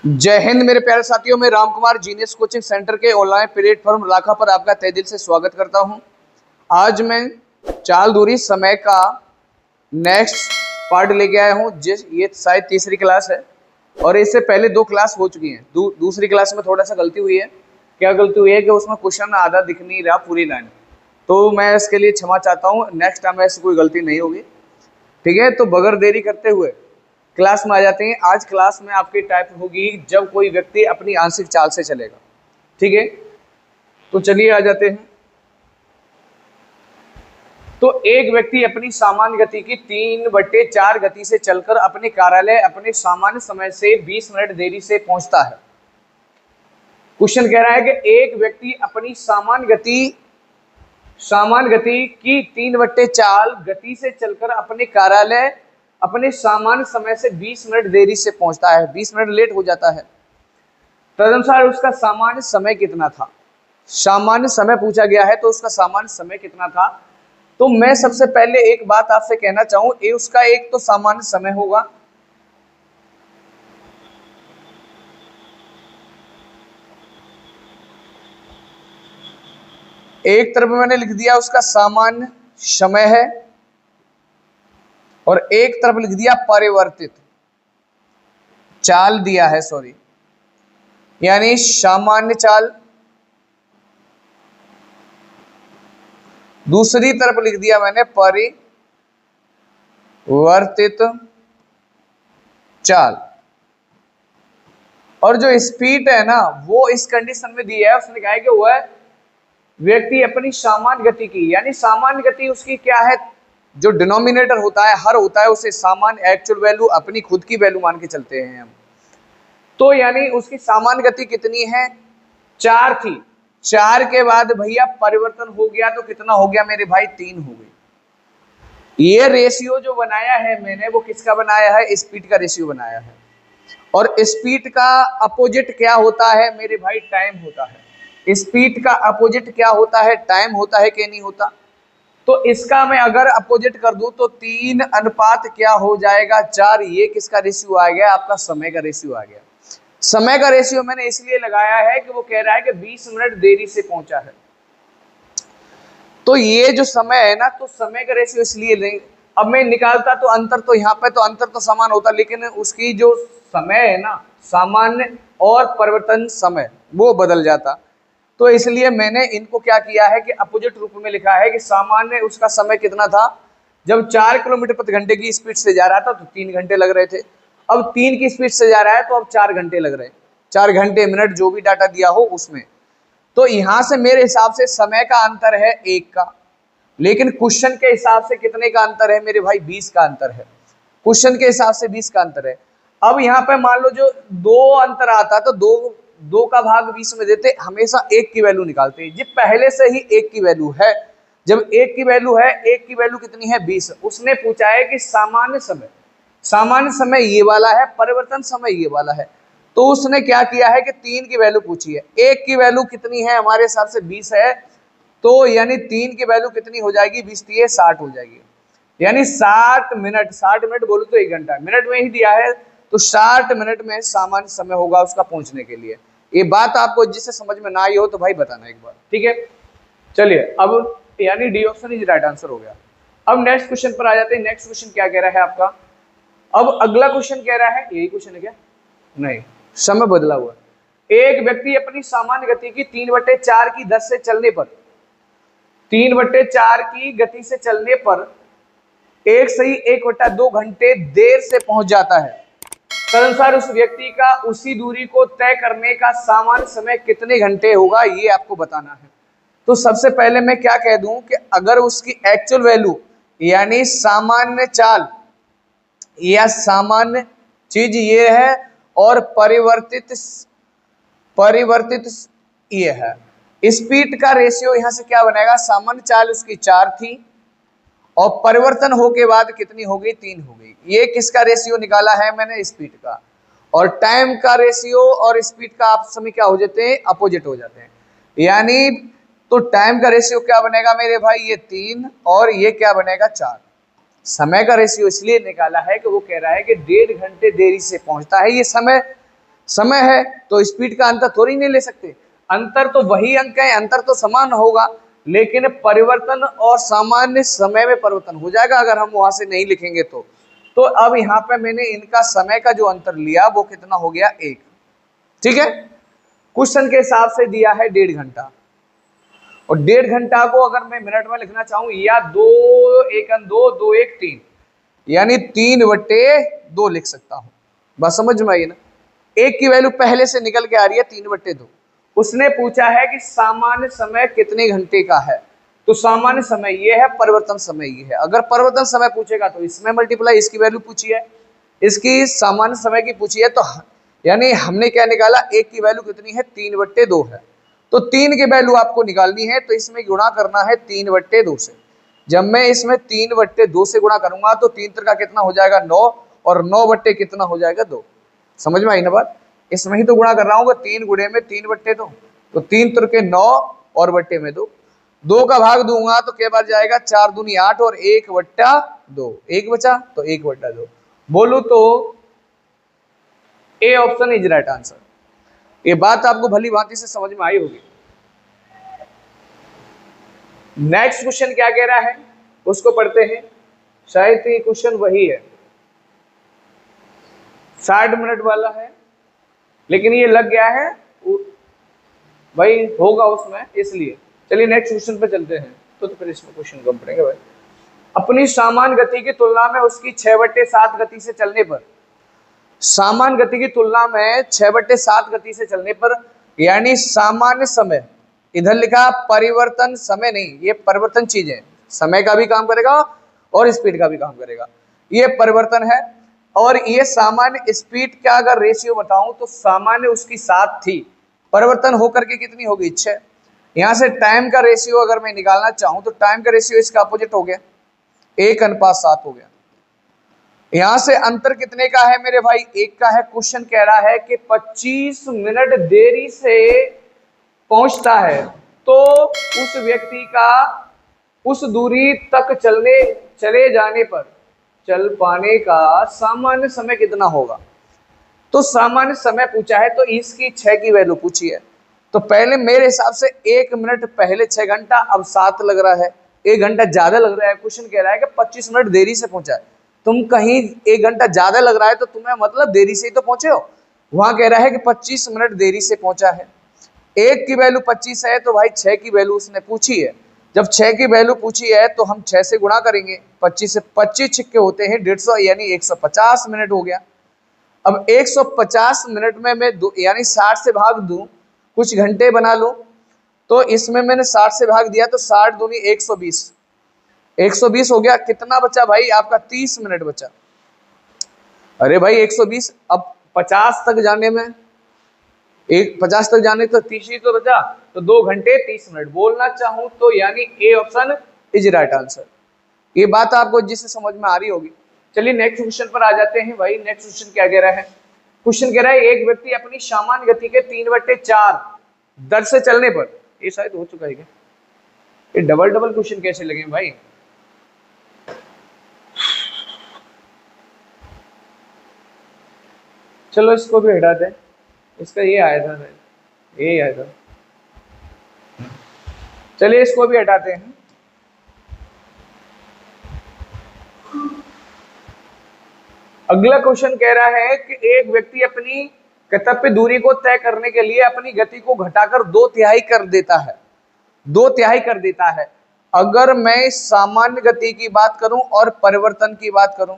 जय हिंद मेरे प्यारे साथियों। मैं Ram Kumar genius coaching centre के ऑनलाइन प्लेटफॉर्म राखा पर आपका तहे दिल से स्वागत करता हूं। आज मैं चाल दूरी समय का नेक्स्ट पार्ट लेके आया हूं। ये शायद तीसरी क्लास है और इससे पहले दो क्लास हो चुकी हैं। दूसरी क्लास में थोड़ा सा गलती हुई है। क्या गलती हुई है कि उसमें क्वेश्चन आधा दिख नहीं रहा पूरी लाइन, तो मैं इसके लिए क्षमा चाहता हूँ। नेक्स्ट टाइम ऐसी कोई गलती नहीं होगी, ठीक है। तो बगैर देरी करते हुए क्लास में आ जाते हैं। आज क्लास में आपकी टाइप होगी जब कोई व्यक्ति अपनी आंशिक चाल से चलेगा, ठीक है। तो चलिए आ जाते हैं। तो एक व्यक्ति अपनी सामान्य गति की 3/4 गति से चलकर अपने कार्यालय अपने सामान्य समय से 20 मिनट देरी से पहुंचता है। क्वेश्चन कह रहा है कि एक व्यक्ति अपनी सामान्य गति की 3/4 गति से चलकर अपने कार्यालय अपने सामान्य समय से 20 मिनट देरी से पहुंचता है, 20 मिनट लेट हो जाता है। तदनुसार उसका सामान्य समय कितना था। सामान्य समय पूछा गया है तो उसका सामान्य समय कितना था। तो मैं सबसे पहले एक बात आपसे कहना चाहूं, ये उसका एक तो सामान्य समय होगा, एक तरफ मैंने लिख दिया उसका सामान्य समय है और एक तरफ लिख दिया परिवर्तित चाल दिया है, सॉरी, यानी सामान्य चाल। दूसरी तरफ लिख दिया मैंने परिवर्तित चाल। और जो स्पीड है ना, वो इस कंडीशन में दी है, उसने कहा है कि वह व्यक्ति अपनी सामान्य गति की, यानी सामान्य गति उसकी क्या है, जो डिनोमिनेटर होता है, हर होता है, उसे सामान्य एक्चुअल वैल्यू अपनी खुद की वैल्यू मान के चलते हैं हम। तो यानी उसकी सामान्य गति कितनी है, 4 थी। 4 के बाद भैया परिवर्तन हो गया तो कितना हो गया मेरे भाई, 3 हो गई। ये रेशियो जो बनाया है मैंने, वो किसका बनाया है, स्पीड का रेशियो बनाया है। और स्पीड का अपोजिट क्या होता है मेरे भाई, टाइम होता है। स्पीड का अपोजिट क्या होता है, टाइम होता है कि नहीं होता। तो इसका मैं अगर अपोजिट कर दूं तो 3 अनुपात क्या हो जाएगा, 4। ये किसका रेशियो आ गया, आपका समय का रेशियो आ गया। समय का रेशियो मैंने इसलिए लगाया है कि वो कह रहा है कि 20 मिनट देरी से पहुंचा है। तो ये जो समय है ना, तो समय का रेशियो इसलिए नहीं। अब मैं निकालता तो अंतर तो यहाँ पे तो अंतर तो समान होता, लेकिन उसकी जो समय है ना, सामान्य और परिवर्तन समय, वो बदल जाता। तो इसलिए मैंने इनको क्या किया है कि अपोजिट रूप में लिखा है कि सामान्य उसका समय कितना था, जब 4 किलोमीटर प्रति घंटे की स्पीड से जा रहा था तो 3 घंटे लग रहे थे। अब 3 की स्पीड से जा रहा है तो अब 4 घंटे लग रहे हैं। 4 घंटे मिनट जो भी डाटा दिया हो उसमें। तो यहां से मेरे हिसाब से समय का अंतर है 1 का, लेकिन क्वेश्चन के हिसाब से कितने का अंतर है मेरे भाई, 20 का अंतर है। क्वेश्चन के हिसाब से 20 का अंतर है। अब यहाँ पे मान लो जो 2 अंतर आता तो 2 का भाग 20 में देते, हमेशा 1 की वैल्यू निकालते हैं। ये पहले से ही 1 की वैल्यू है। जब 1 की वैल्यू है, 1 की वैल्यू कितनी है, 20। उसने पूछा है कि सामान्य समय ये वाला है, परिवर्तन समय ये वाला है। तो उसने क्या किया है कि 3 की वैल्यू पूछी है। 1 की वैल्यू कितनी है, हमारे हिसाब से 20 है, तो यानी 3 की वैल्यू कितनी हो जाएगी, 20 थी 60 हो जाएगी। यानी 60 मिनट बोलूं तो 1 घंटा, मिनट में ही दिया है, तो 60 मिनट में सामान्य समय होगा उसका पहुंचने के लिए। ये बात आपको जिससे समझ में ना आई हो तो भाई बताना एक बार, ठीक है। चलिए अब यानी D option is right answer हो गया। अब नेक्स्ट क्वेश्चन पर आ जाते हैं। नेक्स्ट क्वेश्चन क्या कह रहा है आपका। अब अगला क्वेश्चन कह रहा है, यही क्वेश्चन है क्या, नहीं, समय बदला हुआ। एक व्यक्ति अपनी सामान्य गति की 3/4 की 10 से चलने पर, 3/4 की गति से चलने पर 1 घंटे देर से पहुंच जाता है। तदनुसार उस व्यक्ति का उसी दूरी को तय करने का सामान्य समय कितने घंटे होगा, ये आपको बताना है। तो सबसे पहले मैं क्या कह दूं कि अगर उसकी एक्चुअल वैल्यू यानी सामान्य चाल या सामान्य चीज ये है और परिवर्तित ये है, स्पीड का रेशियो यहां से क्या बनेगा, सामान्य चाल उसकी 4 थी और परिवर्तन हो के बाद कितनी हो गई, 3 हो गई। ये किसका रेशियो निकाला है मैंने, स्पीड का। और टाइम का रेशियो और स्पीड का आपस में क्या हो जाते हैं, अपोजिट हो जाते हैं। यानी तो टाइम का रेशियो क्या बनेगा मेरे भाई, ये 3 और ये क्या बनेगा, 4। समय का रेशियो इसलिए निकाला है कि वो कह रहा है कि 1.5 घंटे देरी से पहुंचता है। ये समय समय है तो स्पीड का अंतर थोड़ी नहीं ले सकते, अंतर तो वही अंक है, अंतर तो समान होगा, लेकिन परिवर्तन और सामान्य समय में परिवर्तन हो जाएगा अगर हम वहां से नहीं लिखेंगे तो अब यहाँ पे मैंने इनका समय का जो अंतर लिया वो कितना हो गया 1। ठीक है, क्वेश्चन के हिसाब से दिया है 1.5 घंटा, और 1.5 घंटा को अगर मैं मिनट में लिखना चाहूं या 2 1 2 2 1 3 यानी 3/2 लिख सकता हूं। बस समझ में आई ना, एक की वैल्यू पहले से निकल के आ रही है 3/2। उसने पूछा है कि सामान्य समय कितने घंटे का है, तो सामान्य समय ये है, परिवर्तन समय ये है। अगर परिवर्तन समय पूछेगा तो इसमें मल्टीप्लाई, इसकी वैल्यू पूछी है, इसकी सामान्य समय की पूछी है, तो यानी हमने क्या निकाला, एक की वैल्यू कितनी है 3/2 है, तो 3 की वैल्यू आपको निकालनी है तो इसमें गुणा करना है 3/2 से। जब मैं इसमें 3/2 से गुणा करूंगा तो 3 का कितना हो जाएगा 9, और 9 बट्टे कितना हो जाएगा 2। समझ में आई ना बात, इसमें ही तो गुणा कर रहा हूँ, 3 गुणे में 3/2, तो 3 के 9 और बट्टे में 2, 2 का भाग दूंगा तो क्या बार जाएगा, 4 दूनी 8 और 1/2, 1 बचा तो 1/2। बोलू तो A option is right answer. ये बात आपको भली भांति से समझ में आई होगी। नेक्स्ट क्वेश्चन क्या कह रहा है उसको पढ़ते हैं, शायद ये क्वेश्चन वही है, 60 मिनट वाला है, लेकिन ये लग गया है भाई होगा उसमें, इसलिए चलिए नेक्स्ट क्वेश्चन पे चलते हैं। तो फिर इसमें क्वेश्चन कम पड़ेंगे भाई। अपनी सामान्य गति की तुलना में उसकी 6/7 गति से चलने पर, सामान्य गति की तुलना में 6/7 गति से चलने पर, यानी सामान्य समय, इधर लिखा परिवर्तन समय नहीं, ये परिवर्तन चीज है, समय का भी काम करेगा और स्पीड का भी काम करेगा, ये परिवर्तन है। और ये सामान्य स्पीड का अगर रेशियो बताऊं तो सामान्य उसकी 7 थी, परिवर्तन होकर के कितनी हो गई 6। यहां से टाइम का रेशियो अगर मैं निकालना चाहूं तो टाइम का रेशियो इसका अपोजिट हो गया, 1:7 हो गया। यहां से अंतर कितने का है मेरे भाई, 1 का है। क्वेश्चन कह रहा है कि 25 मिनट देरी से पहुंचता है तो उस व्यक्ति का उस दूरी तक चले जाने पर चल पाने का सामान्य समय कितना होगा। तो सामान्य समय पूछा है तो इसकी 6 की वैल्यू पूछी है, तो पहले मेरे हिसाब से 1 मिनट पहले 6 घंटा, अब 7 लग रहा है, 1 घंटा ज्यादा लग रहा है। क्वेश्चन कह रहा है कि 25 मिनट देरी से पहुंचा है, तुम कहीं 1 घंटा ज्यादा लग रहा है तो तुम्हें मतलब देरी से ही तो पहुंचे हो, वहां कह रहा है कि 25 मिनट देरी से पहुंचा है। 1 की वैल्यू 25 है तो भाई 6 की वैल्यू उसने पूछी है, जब 6 की वैल्यू पूछी है तो हम 6 से गुणा करेंगे, 25 से 25 छिक्के होते हैं 150, यानी 150 मिनट हो गया। अब 150 मिनट में मैं यानी 60 से भाग दूं, कुछ घंटे बना लूं, तो इसमें मैंने 60 से भाग दिया तो 60 दूनी 120, 120 हो गया। कितना बचा भाई आपका 30 मिनट बचा। अरे भाई 120, अब 50 तक जाने में 50 तक जाने तो 30 ही तो बचा, तो 2 घंटे 30 मिनट बोलना चाहूं तो, यानी A option is right answer. ये बात आपको जिससे समझ में आ रही होगी। चलिए नेक्स्ट क्वेश्चन पर आ जाते हैं भाई। नेक्स्ट क्वेश्चन क्या कह रहा है, क्वेश्चन कह रहा है एक व्यक्ति अपनी सामान्य गति के 3/4 दर से चलने पर, ये शायद हो चुका है क्या, ये डबल क्वेश्चन कैसे लगे भाई। चलो इसको भी हटा दें, इसका ये आया था, ये आया था, चलिए इसको भी हटाते हैं। अगला क्वेश्चन कह रहा है कि एक व्यक्ति अपनी गंतव्य दूरी को तय करने के लिए अपनी गति को घटाकर 2/3 कर देता है, 2/3 कर देता है। अगर मैं सामान्य गति की बात करूं और परिवर्तन की बात करूं,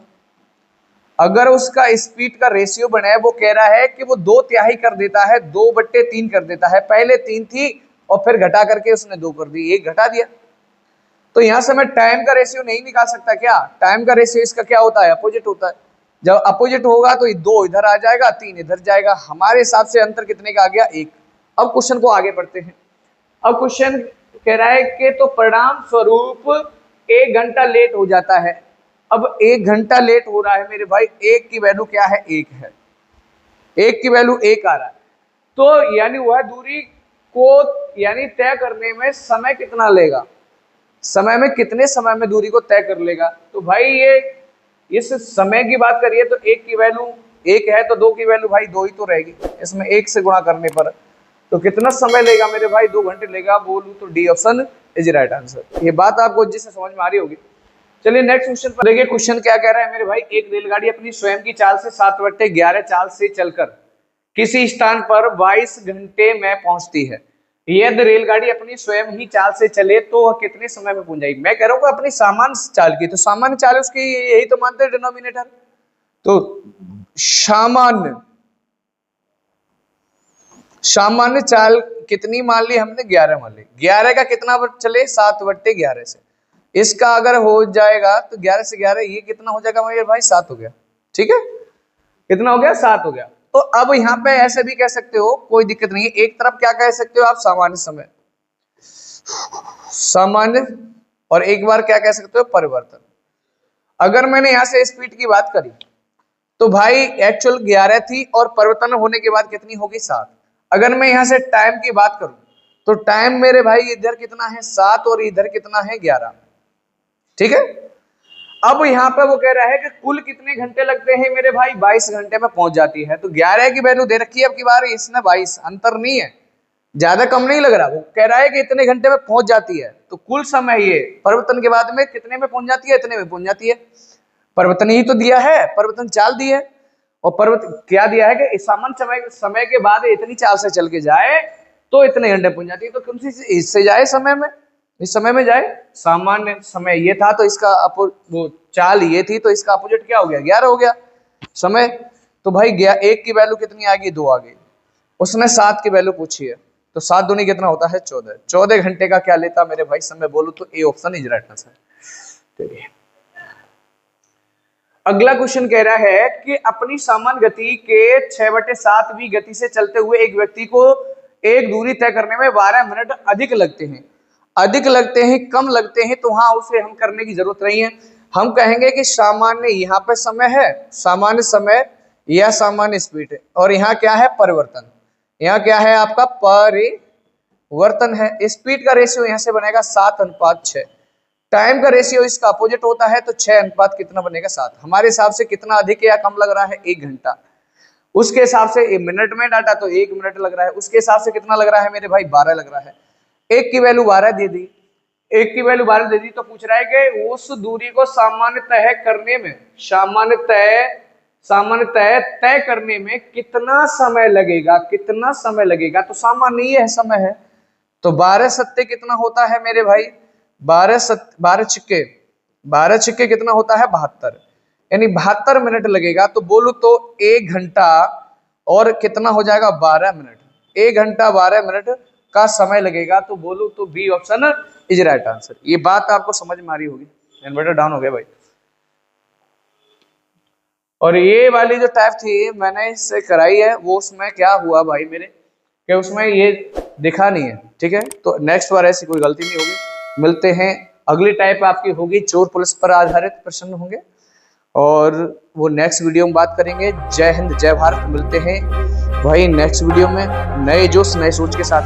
अगर उसका स्पीड का रेशियो बना है, वो कह रहा है कि वो 2/3 कर देता है, 2/3 कर देता है। पहले 3 थी और फिर घटा करके उसने 2 कर दी, 1 घटा दिया। तो यहां से मैं टाइम का रेशियो नहीं निकाल सकता क्या, टाइम का रेशियो इसका क्या होता है, अपोजिट होता है। जब अपोजिट होगा तो 2 इधर आ जाएगा, 3 इधर जाएगा। हमारे हिसाब से अंतर कितने का आ गया, 1। अब क्वेश्चन को आगे पढ़ते हैं। अब क्वेश्चन कह रहा है कि तो परिणाम स्वरूप 1 घंटा लेट हो जाता है। अब 1 घंटा लेट हो रहा है मेरे भाई, 1 की वैल्यू क्या है, 1 है, 1 की वैल्यू 1 आ रहा है, तो यानी वह दूरी को यानी तय करने में समय कितना लेगा, समय में कितने समय में दूरी को तय कर लेगा। तो भाई ये इस समय की बात करिए तो 1 की वैल्यू एक है तो 2 की वैल्यू भाई 2 ही तो रहेगी, इसमें 1 से गुणा करने पर तो कितना समय लेगा मेरे भाई, 2 घंटे लेगा। बोलूं तो D option is right answer. ये बात आपको जिससे समझ में आ रही होगी। चलिए नेक्स्ट क्वेश्चन पर देखिए, क्वेश्चन क्या कह रहा है मेरे भाई, एक रेलगाड़ी अपनी स्वयं की चाल से 7/11 चाल से चलकर किसी स्थान पर 22 घंटे में पहुंचती है। यदि रेलगाड़ी अपनी स्वयं ही चाल से चले तो वह कितने समय में पहुंच जाएगी। मैं कह रहा हूँ अपनी सामान्य चाल की, तो सामान्य चाल उसकी यही तो मानते हैं डिनोमिनेटर। तो सामान्य चाल कितनी मान ली हमने, 11 मान ली। 11 का कितना चले, 7/11 से। इसका अगर हो जाएगा तो 11 से 11 ये कितना हो जाएगा मेरे भाई, 7 हो गया। ठीक है, कितना हो गया, 7 हो गया। तो अब यहाँ पे ऐसे भी कह सकते हो, कोई दिक्कत नहीं है। एक तरफ क्या कह सकते हो आप, सामान्य समय, सामान्य, और एक बार क्या कह सकते हो, परिवर्तन। अगर मैंने यहां से स्पीड की बात करी तो भाई एक्चुअल 11 थी और परिवर्तन होने के बाद कितनी होगी, 7। अगर मैं यहां से टाइम की बात करूं तो टाइम मेरे भाई इधर कितना है, 7, और इधर कितना है, 11। ठीक है, अब यहाँ पे वो कह रहा है कि कुल कितने घंटे लगते हैं मेरे भाई, 22 घंटे में पहुंच जाती है। तो 11 की वैल्यू दे रखी है, अब की बार इसमें 22, अंतर नहीं है, ज्यादा कम नहीं लग रहा। वो कह रहा है कि इतने घंटे में पहुंच जाती है, तो कुल समय ये परिवर्तन के बाद में कितने में पहुंच जाती है, इतने में पहुंच जाती है। परिवर्तन ही तो दिया है, परिवर्तन चाल दी है, और परिवर्तन क्या दिया है कि सामान्य समय के बाद इतनी चाल से चल के जाए तो इतने घंटे पहुंच जाती है। तो कौन सी इससे जाए, समय में, इस समय में जाए। सामान्य समय ये था तो इसका वो चाल ये थी, तो इसका अपोजिट क्या हो गया, 11 हो गया समय। तो भाई 1 की वैल्यू कितनी आ गई, 2 आ गई। उसने 7 की वैल्यू पूछी है, तो 7 दूनी कितना होता है, 14। 14 घंटे का क्या लेता मेरे भाई समय, बोलूं तो A option is right answer. अगला क्वेश्चन कह रहा है कि अपनी सामान्य गति के 6/7 गति से चलते हुए एक व्यक्ति को एक दूरी तय करने में 12 मिनट अधिक लगते हैं। अधिक लगते हैं, कम लगते हैं, तो हाँ उसे हम करने की जरूरत नहीं है। हम कहेंगे कि सामान्य यहाँ पे समय है, सामान्य समय या सामान्य स्पीड है, और यहाँ क्या है, परिवर्तन। यहाँ क्या है आपका, परिवर्तन है। स्पीड का रेशियो यहाँ से बनेगा 7:6। टाइम का रेशियो इसका अपोजिट होता है, तो 6 कितना बनेगा, 7। हमारे हिसाब से कितना अधिक या कम लग रहा है, 1 घंटा। उसके हिसाब से मिनट में डाटा तो 1 मिनट लग रहा है, उसके हिसाब से कितना लग रहा है मेरे भाई, 12 लग रहा है। 1 की वैल्यू 12 दे दी, 1 की वैल्यू 12 दे दी, तो पूछ रहा है कि उस दूरी को सामान्यतः करने में, सामान्यतः तय करने में कितना समय लगेगा, कितना समय लगेगा। तो सामान्य ये है, समय है, तो 12 सत्ते कितना होता है मेरे भाई, 12 छिक्के कितना होता है, 72, यानी 72 मिनट लगेगा। तो बोलू तो 1 घंटा और कितना हो जाएगा, 12 मिनट। 1 घंटा 12 मिनट का समय लगेगा, तो बोलू तो B option is right answer. ये बात आपको समझ में आ रही होगी। इन्वर्टर डाउन हो गया भाई। और ये वाली जो टाइप थी मैंने इससे कराई है, वो उसमें क्या हुआ भाई मेरे, कि उसमें ये दिखा नहीं है। ठीक है, तो नेक्स्ट बार ऐसी कोई गलती नहीं होगी। मिलते हैं, अगली टाइप आपकी होगी चोर पुलिस पर आधारित प्रश्न होंगे, और वो नेक्स्ट वीडियो में बात करेंगे। जय हिंद, जय भारत। मिलते हैं भाई नेक्स्ट वीडियो में नए जोश, नए सोच के साथ।